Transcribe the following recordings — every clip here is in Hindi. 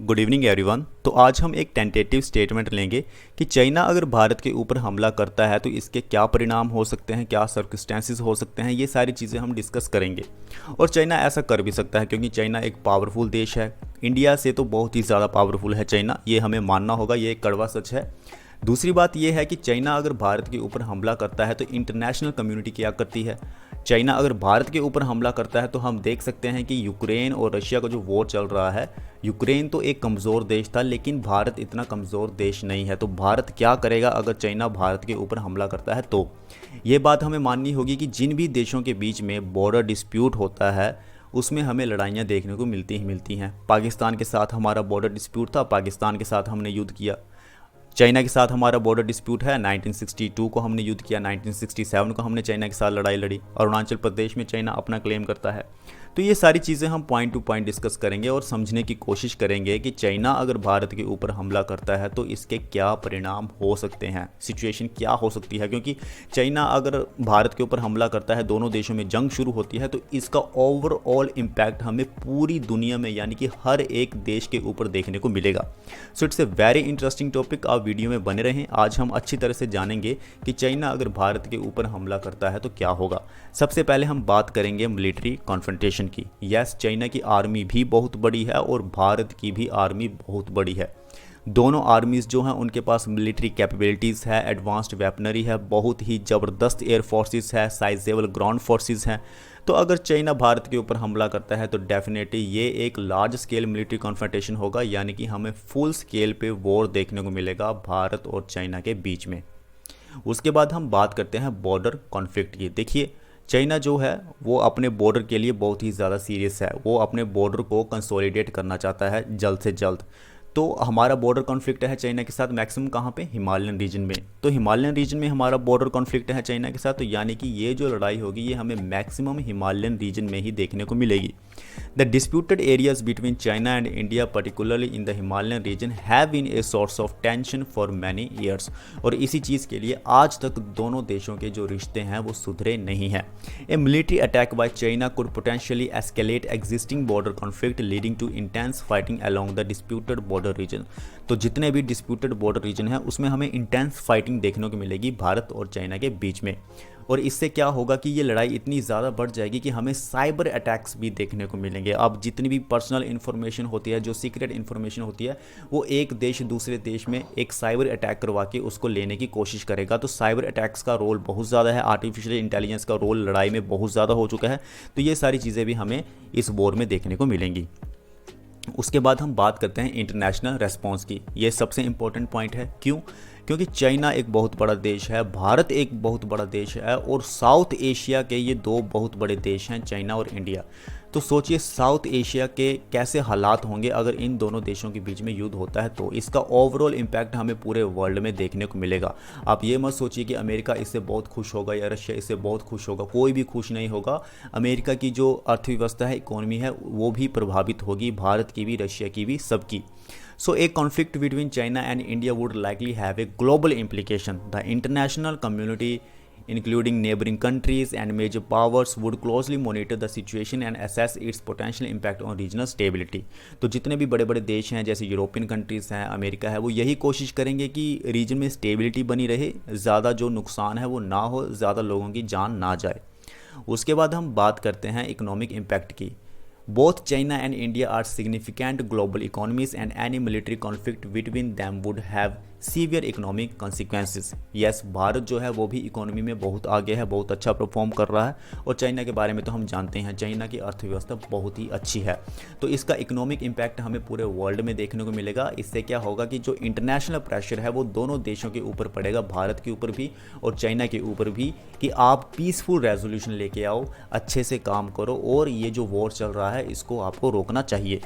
Good evening everyone. तो आज हम एक टेंटेटिव स्टेटमेंट लेंगे कि चाइना अगर भारत के ऊपर हमला करता है तो इसके क्या परिणाम हो सकते हैं, क्या सर्कमस्टेंसेस हो सकते हैं, ये सारी चीज़ें हम डिस्कस करेंगे। और चाइना ऐसा कर भी सकता है क्योंकि चाइना एक पावरफुल देश है। इंडिया से तो बहुत ही ज़्यादा पावरफुल है चाइना, ये हमें मानना होगा, ये एक कड़वा सच है। दूसरी बात यह है कि चाइना अगर भारत के ऊपर हमला करता है तो इंटरनेशनल कम्युनिटी क्या करती है। चाइना अगर भारत के ऊपर हमला करता है तो हम देख सकते हैं कि यूक्रेन और रशिया का जो वॉर चल रहा है, यूक्रेन तो एक कमज़ोर देश था लेकिन भारत इतना कमज़ोर देश नहीं है। तो भारत क्या करेगा अगर चाइना भारत के ऊपर हमला करता है। तो ये बात हमें माननी होगी कि जिन भी देशों के बीच में बॉर्डर डिस्प्यूट होता है उसमें हमें लड़ाइयाँ देखने को मिलती ही मिलती हैं। पाकिस्तान के साथ हमारा बॉर्डर डिस्प्यूट था, पाकिस्तान के साथ हमने युद्ध किया। चाइना के साथ हमारा बॉर्डर डिस्प्यूट है, 1962 को हमने युद्ध किया, 1967 को हमने चाइना के साथ लड़ाई लड़ी। अरुणाचल प्रदेश में चाइना अपना क्लेम करता है। तो ये सारी चीज़ें हम पॉइंट टू पॉइंट डिस्कस करेंगे और समझने की कोशिश करेंगे कि चाइना अगर भारत के ऊपर हमला करता है तो इसके क्या परिणाम हो सकते हैं, सिचुएशन क्या हो सकती है। क्योंकि चाइना अगर भारत के ऊपर हमला करता है, दोनों देशों में जंग शुरू होती है, तो इसका ओवरऑल इम्पैक्ट हमें पूरी दुनिया में यानी कि हर एक देश के ऊपर देखने को मिलेगा। So it's a very interesting topic, आप वीडियो में बने रहें। आज हम अच्छी तरह से जानेंगे कि चाइना अगर भारत के ऊपर हमला करता है तो क्या होगा। सबसे पहले हम बात करेंगे मिलिट्री कॉन्फ्रंटेशन की। यस, चाइना की आर्मी भी बहुत बड़ी है और भारत की भी आर्मी बहुत बड़ी है। दोनों आर्मीज़ जो हैं उनके पास मिलिट्री कैपेबिलिटीज़ है, एडवांस्ड वेपनरी है, बहुत ही ज़बरदस्त एयर फोर्सेस है, साइजेबल ग्राउंड फोर्सेस हैं। तो अगर चाइना भारत के ऊपर हमला करता है तो डेफिनेटली ये एक लार्ज स्केल मिलिट्री कॉन्फ्रंटेशन होगा, यानी कि हमें फुल स्केल पे वॉर देखने को मिलेगा भारत और चाइना के बीच में। उसके बाद हम बात करते हैं बॉर्डर कॉन्फ्लिक्ट की। देखिए, चाइना जो है वो अपने बॉर्डर के लिए बहुत ही ज़्यादा सीरियस है। वो अपने बॉर्डर को कंसोलिडेट करना चाहता है जल्द से जल्द। तो हमारा बॉर्डर कॉन्फ्लिक्ट है चाइना के साथ मैक्सिमम कहाँ पे, हिमालयन रीजन में। तो हिमालयन रीजन में हमारा बॉर्डर कॉन्फ्लिक्ट है चाइना के साथ, तो यानी कि ये जो लड़ाई होगी ये हमें मैक्सिमम हिमालयन रीजन में ही देखने को मिलेगी। The disputed areas between China and India particularly in the Himalayan region have been a source of tension for many years. और इसी चीज़ के लिए आज तक दोनों देशों के जो रिश्ते हैं वो सुधरे नहीं हैं। A military attack by China could potentially escalate existing border conflict leading to intense fighting along the disputed border region. तो जितने भी डिस्प्यूटेड बॉर्डर रीजन है उसमें हमें इंटेंस फाइटिंग देखने को मिलेगी भारत और चाइना के बीच में। और इससे क्या होगा कि ये लड़ाई इतनी ज़्यादा बढ़ जाएगी कि हमें साइबर अटैक्स भी देखने को मिलेंगे। अब जितनी भी पर्सनल इन्फॉर्मेशन होती है, जो सीक्रेट इन्फॉर्मेशन होती है, वो एक देश दूसरे देश में एक साइबर अटैक करवा के उसको लेने की कोशिश करेगा। तो साइबर अटैक्स का रोल बहुत ज़्यादा है, आर्टिफिशियल इंटेलिजेंस का रोल लड़ाई में बहुत ज़्यादा हो चुका है। तो ये सारी चीज़ें भी हमें इस वॉर में देखने को मिलेंगी। उसके बाद हम बात करते हैं इंटरनेशनल रेस्पॉन्स की। ये सबसे इंपॉर्टेंट पॉइंट है। क्यों? क्योंकि चाइना एक बहुत बड़ा देश है, भारत एक बहुत बड़ा देश है और साउथ एशिया के ये दो बहुत बड़े देश हैं, चाइना और इंडिया। तो सोचिए साउथ एशिया के कैसे हालात होंगे अगर इन दोनों देशों के बीच में युद्ध होता है। तो इसका ओवरऑल इम्पैक्ट हमें पूरे वर्ल्ड में देखने को मिलेगा। आप ये मत सोचिए कि अमेरिका इससे बहुत खुश होगा या रशिया इससे बहुत खुश होगा, कोई भी खुश नहीं होगा। अमेरिका की जो अर्थव्यवस्था है, इकोनॉमी है, वो भी प्रभावित होगी, भारत की भी, रशिया की भी, सबकी। So a conflict between China and India would likely have a global implication. The international community, including neighboring countries and major powers, would closely monitor the situation and assess its potential impact on regional stability. तो जितने भी बड़े बड़े देश हैं जैसे यूरोपियन कंट्रीज़ हैं, अमेरिका है, वो यही कोशिश करेंगे कि रीजन में स्टेबिलिटी बनी रहे, ज़्यादा जो नुकसान है वो ना हो, ज़्यादा लोगों की जान ना जाए। उसके बाद हम बात करते हैं इकोनॉमिक इम्पैक्ट की। Both China and India are significant global economies and any military conflict between them would have severe economic consequences. Yes, Bharat जो है वो भी इकोनॉमी में बहुत आगे है, बहुत अच्छा परफॉर्म कर रहा है। और चाइना के बारे में तो हम जानते हैं, चाइना की अर्थव्यवस्था बहुत ही अच्छी है। तो इसका इकोनॉमिक इम्पैक्ट हमें पूरे वर्ल्ड में देखने को मिलेगा। इससे क्या होगा कि जो इंटरनेशनल प्रेशर है वो दोनों देशों के ऊपर पड़ेगा, भारत के ऊपर भी और चाइना के ऊपर भी, कि आप पीसफुल रेजोल्यूशन लेके आओ, अच्छे से काम करो और ये जो वॉर चल रहा है इसको आपको रोकना चाहिए।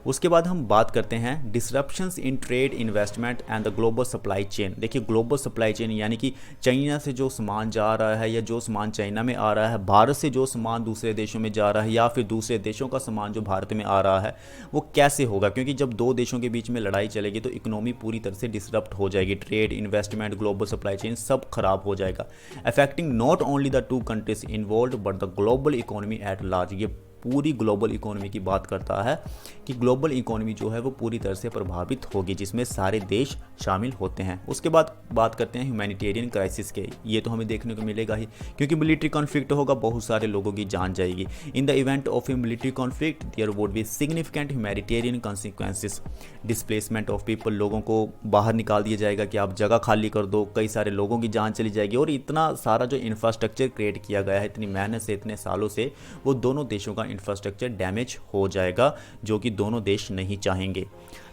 उसके बाद हम बात करते हैं disruptions in trade, investment and the global supply chain. देखिए, ग्लोबल सप्लाई चेन यानी कि चाइना से जो सामान जा रहा है या जो सामान चाइना में आ रहा है, भारत से जो सामान दूसरे देशों में जा रहा है या फिर दूसरे देशों का सामान जो भारत में आ रहा है, वो कैसे होगा। क्योंकि जब दो देशों के बीच में लड़ाई चलेगी तो इकोनॉमी पूरी तरह से डिसरप्ट हो जाएगी, trade, investment, global supply chain सब खराब हो जाएगा, affecting not only the two countries involve but the global economy at large. ये पूरी ग्लोबल इकोनॉमी की बात करता है कि ग्लोबल इकोनॉमी जो है वो पूरी तरह से प्रभावित होगी, जिसमें सारे देश शामिल होते हैं। उसके बाद बात करते हैं ह्यूमैनिटेरियन क्राइसिस के। ये तो हमें देखने को मिलेगा ही, क्योंकि मिलिट्री कॉन्फ्लिक्ट होगा, बहुत सारे लोगों की जान जाएगी। In the event of a military conflict there would be significant humanitarian consequences, displacement of people, लोगों को बाहर निकाल दिया जाएगा कि आप जगह खाली कर दो, कई सारे लोगों की जान चली जाएगी। और इतना सारा जो इंफ्रास्ट्रक्चर क्रिएट किया गया है इतनी मेहनत से, इतने सालों से, वो दोनों देशों का इंफ्रास्ट्रक्चर डैमेज हो जाएगा, जो कि दोनों देश नहीं चाहेंगे।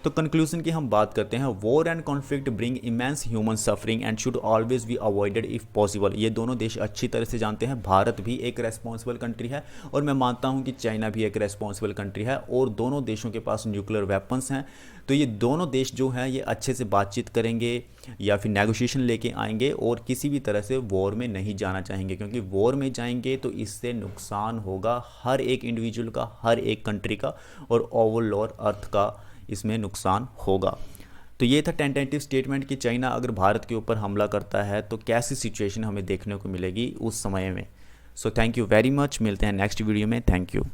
तो कंक्लूजन की हम बात करते हैं, war and conflict bring immense human suffering and should always be avoided if possible. ये दोनों देश अच्छी तरह से जानते हैं, भारत भी एक रेस्पॉन्सिबल कंट्री है और मैं मानता हूं कि चाइना भी एक रेस्पॉन्सिबल कंट्री है, और दोनों देशों के पास न्यूक्लियर वेपन्स हैं। तो ये दोनों देश जो हैं ये अच्छे से बातचीत करेंगे या फिर नेगोशिएशन लेके आएंगे, और किसी भी तरह से वॉर में नहीं जाना चाहेंगे, क्योंकि वॉर में जाएंगे तो इससे नुकसान होगा हर एक इंडिविजुअल का, हर एक कंट्री का, और ओवरऑल अर्थ का इसमें नुकसान होगा। तो ये था टेंटेटिव स्टेटमेंट कि चाइना अगर भारत के ऊपर हमला करता है तो कैसी सिचुएशन हमें देखने को मिलेगी उस समय में। So thank you very much, मिलते हैं नेक्स्ट वीडियो में। Thank you.